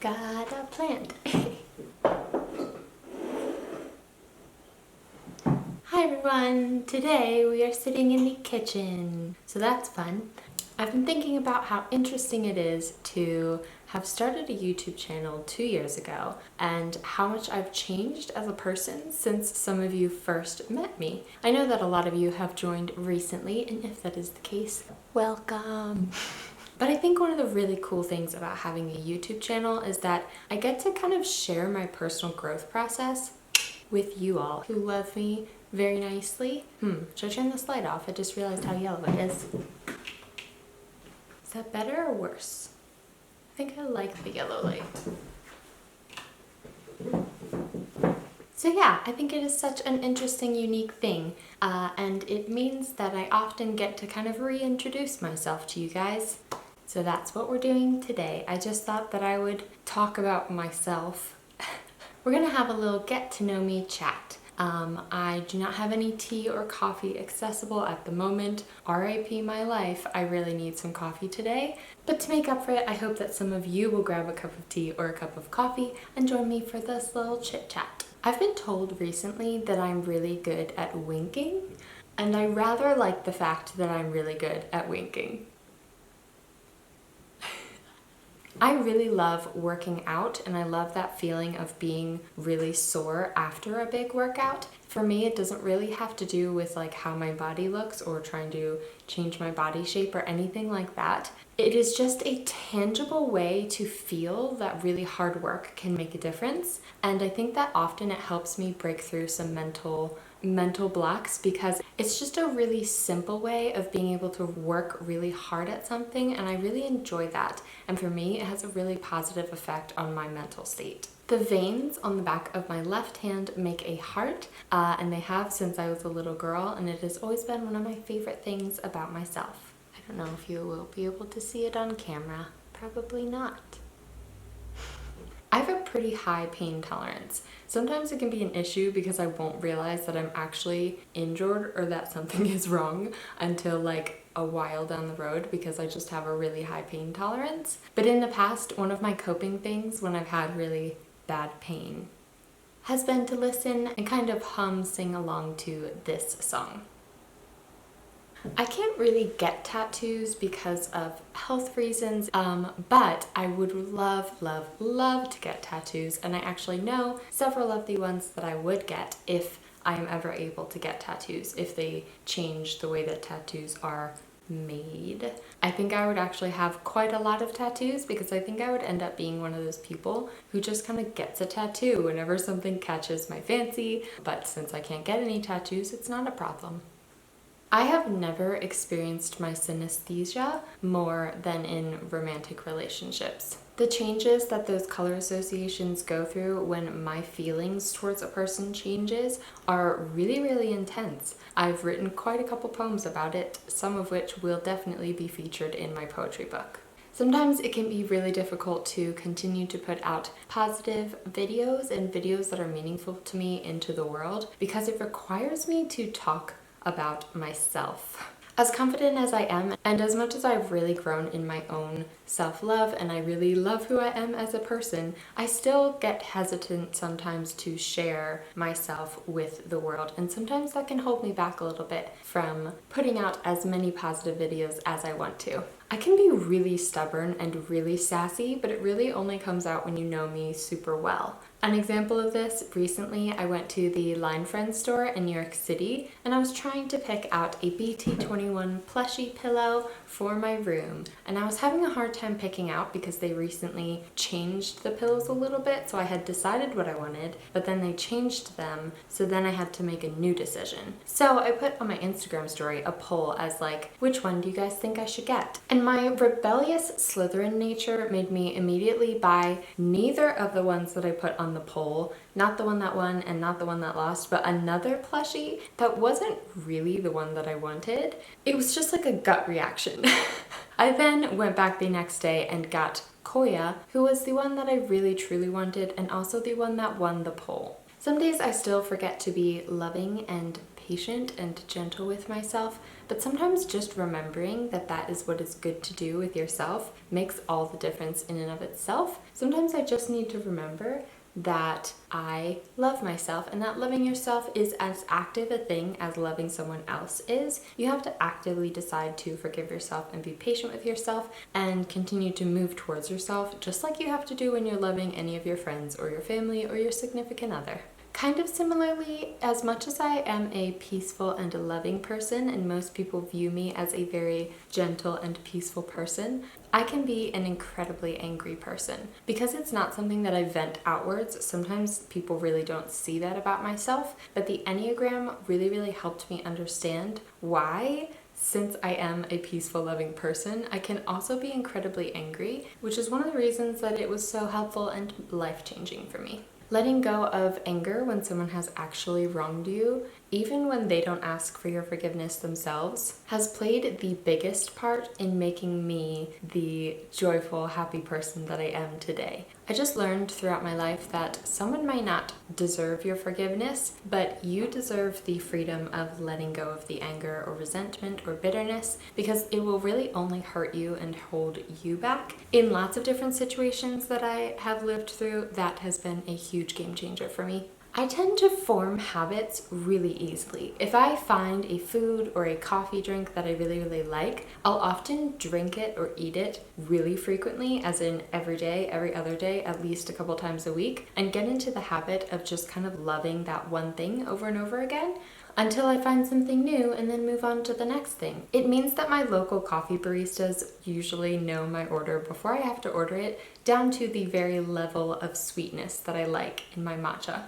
got a plant. Hi everyone! Today we are sitting in the kitchen, so that's fun. I've been thinking about how interesting it is to have started a YouTube channel 2 years ago and how much I've changed as a person since some of you first met me. I know that a lot of you have joined recently, and if that is the case, welcome! But I think one of the really cool things about having a YouTube channel is that I get to kind of share my personal growth process with you all who love me very nicely. Should I turn this light off? I just realized how yellow it is. Is that better or worse? I think I like the yellow light. So yeah, I think it is such an interesting, unique thing, and it means that I often get to kind of reintroduce myself to you guys. So that's what we're doing today. I just thought that I would talk about myself. We're gonna have a little get to know me chat. I do not have any tea or coffee accessible at the moment. RIP my life, I really need some coffee today. But to make up for it, I hope that some of you will grab a cup of tea or a cup of coffee and join me for this little chit chat. I've been told recently that I'm really good at winking, and I rather like the fact that I'm really good at winking. I really love working out, and I love that feeling of being really sore after a big workout. For me, it doesn't really have to do with like how my body looks or trying to change my body shape or anything like that. It is just a tangible way to feel that really hard work can make a difference. And I think that often it helps me break through some mental blocks, because it's just a really simple way of being able to work really hard at something, and I really enjoy that. And for me, it has a really positive effect on my mental state. The veins on the back of my left hand make a heart, and they have since I was a little girl, and it has always been one of my favorite things about myself. I don't know if you will be able to see it on camera. Probably not. I have a pretty high pain tolerance. Sometimes it can be an issue because I won't realize that I'm actually injured or that something is wrong until like a while down the road, because I just have a really high pain tolerance. But in the past, one of my coping things when I've had really bad pain has been to listen and kind of sing along to this song. I can't really get tattoos because of health reasons, but I would love to get tattoos, and I actually know several of the ones that I would get if I am ever able to get tattoos, if they change the way that tattoos are made. I think I would actually have quite a lot of tattoos, because I think I would end up being one of those people who just kind of gets a tattoo whenever something catches my fancy, but since I can't get any tattoos, it's not a problem. I have never experienced my synesthesia more than in romantic relationships. The changes that those color associations go through when my feelings towards a person changes are really intense. I've written quite a couple poems about it, some of which will definitely be featured in my poetry book. Sometimes it can be really difficult to continue to put out positive videos and videos that are meaningful to me into the world, because it requires me to talk about myself. As confident as I am, and as much as I've really grown in my own self-love and I really love who I am as a person, I still get hesitant sometimes to share myself with the world, and sometimes that can hold me back a little bit from putting out as many positive videos as I want to. I can be really stubborn and really sassy, but it really only comes out when you know me super well. An example of this, recently I went to the Line Friends store in New York City, and I was trying to pick out a BT21 plushie pillow for my room, and I was having a hard time picking out because they recently changed the pillows a little bit, so I had decided what I wanted, but then they changed them, so then I had to make a new decision. So I put on my Instagram story a poll as like, which one do you guys think I should get? And my rebellious Slytherin nature made me immediately buy neither of the ones that I put on the poll, not the one that won and not the one that lost, but another plushie that wasn't really the one that I wanted. It was just like a gut reaction. I then went back the next day and got Koya, who was the one that I really truly wanted, and also the one that won the poll. Some days I still forget to be loving and patient and gentle with myself, but sometimes just remembering that that is what is good to do with yourself makes all the difference in and of itself. Sometimes I just need to remember that I love myself, and that loving yourself is as active a thing as loving someone else is. You have to actively decide to forgive yourself and be patient with yourself and continue to move towards yourself, just like you have to do when you're loving any of your friends or your family or your significant other. Kind of similarly, as much as I am a peaceful and a loving person, and most people view me as a very gentle and peaceful person, I can be an incredibly angry person. Because it's not something that I vent outwards, sometimes people really don't see that about myself, but the Enneagram really, really helped me understand why. Since I am a peaceful, loving person, I can also be incredibly angry, which is one of the reasons that it was so helpful and life-changing for me. Letting go of anger when someone has actually wronged you, even when they don't ask for your forgiveness themselves, has played the biggest part in making me the joyful, happy person that I am today. I just learned throughout my life that someone might not deserve your forgiveness, but you deserve the freedom of letting go of the anger or resentment or bitterness, because it will really only hurt you and hold you back. In lots of different situations that I have lived through, that has been a huge game changer for me. I tend to form habits really easily. If I find a food or a coffee drink that I really, really like, I'll often drink it or eat it really frequently, as in every day, every other day, at least a couple times a week, and get into the habit of just kind of loving that one thing over and over again until I find something new and then move on to the next thing. It means that my local coffee baristas usually know my order before I have to order it, down to the very level of sweetness that I like in my matcha.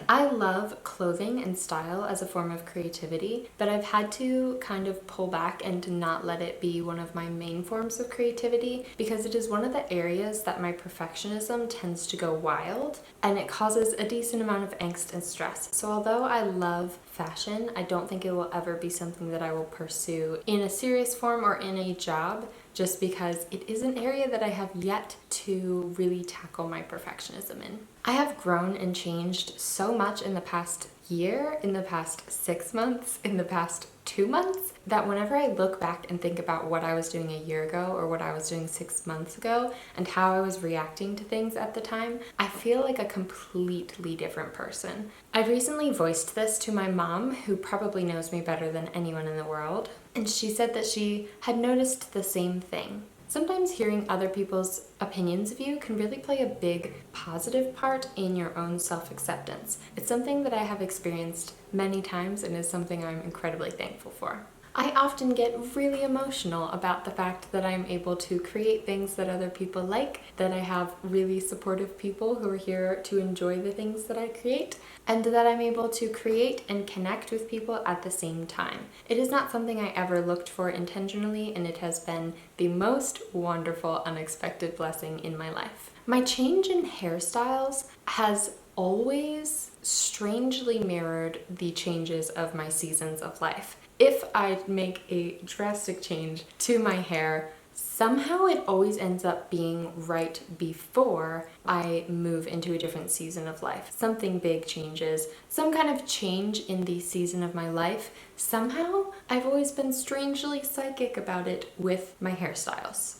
I love clothing and style as a form of creativity, but I've had to kind of pull back and to not let it be one of my main forms of creativity, because it is one of the areas that my perfectionism tends to go wild, and it causes a decent amount of angst and stress. So although I love fashion, I don't think it will ever be something that I will pursue in a serious form or in a job, just because it is an area that I have yet to really tackle my perfectionism in. I have grown and changed so much in the past year, in the past 6 months, in the past 2 months, that whenever I look back and think about what I was doing a year ago or what I was doing 6 months ago and how I was reacting to things at the time, I feel like a completely different person. I recently voiced this to my mom, who probably knows me better than anyone in the world, and she said that she had noticed the same thing. Sometimes hearing other people's opinions of you can really play a big positive part in your own self-acceptance. It's something that I have experienced many times and is something I'm incredibly thankful for. I often get really emotional about the fact that I'm able to create things that other people like, that I have really supportive people who are here to enjoy the things that I create, and that I'm able to create and connect with people at the same time. It is not something I ever looked for intentionally, and it has been the most wonderful, unexpected blessing in my life. My change in hairstyles has always strangely mirrored the changes of my seasons of life. If I make a drastic change to my hair, somehow it always ends up being right before I move into a different season of life. Something big changes, some kind of change in the season of my life. Somehow, I've always been strangely psychic about it with my hairstyles.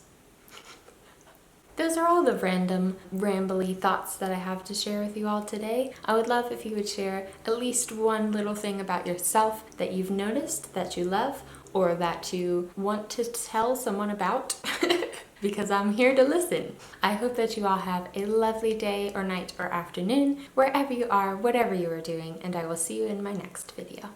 Those are all the random, rambly thoughts that I have to share with you all today. I would love if you would share at least one little thing about yourself that you've noticed, that you love, or that you want to tell someone about, because I'm here to listen. I hope that you all have a lovely day or night or afternoon, wherever you are, whatever you are doing, and I will see you in my next video.